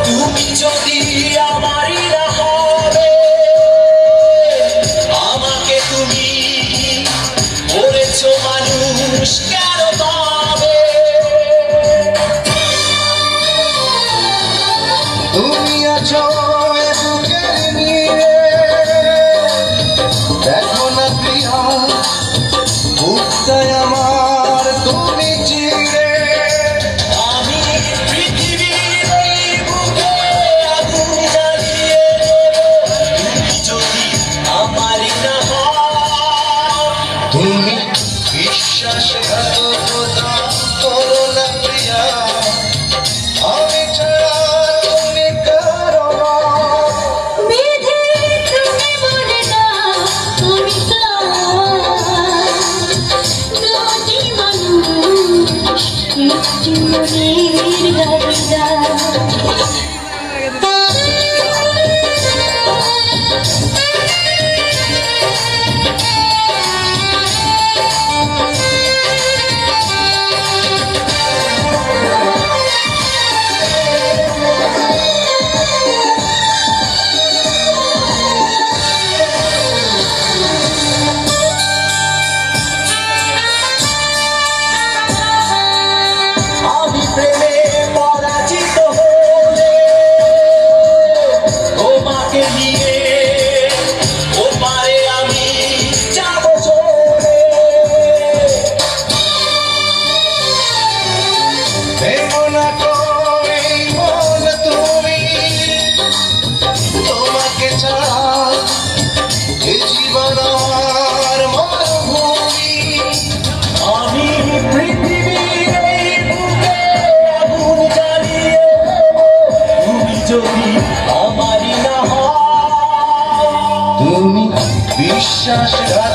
তুমি যদি আমারই না হবে, আমাকে তুমি বলেছো মানুষ কেন পাবে? তুমি আছো বুকের নিয়ে, দেখো না প্রিয়া বুকটাই আমার তুমি চিরে। আমি পৃথিবীর এই বুকে আগুন জ্বালিয়ে দেব, তুমি যদি আমারই না হও। তুমি বিশ্বাসঘাতকতা করো না প্রিয়া, আমি ছাড়া তুমি কারো না। বিধি তুমি বলে দাও তুমি দুটি মানুষ একটি মনের গাড়িরা। আমি প্রেমে পরাজিত হলে তোমাকে নিয়ে ওপারে আমি যাব চলে। ভেবো না তো এই মন তুমি, তোমাকে ছাড়া এ জীবন আমার মরুভূমি। আমি পৃথিবীর এই বুকে আগুন জ্বালিয়ে দেব, তুমি যদি আমারই না হও। তুমি বিশ্বাসঘাতকতা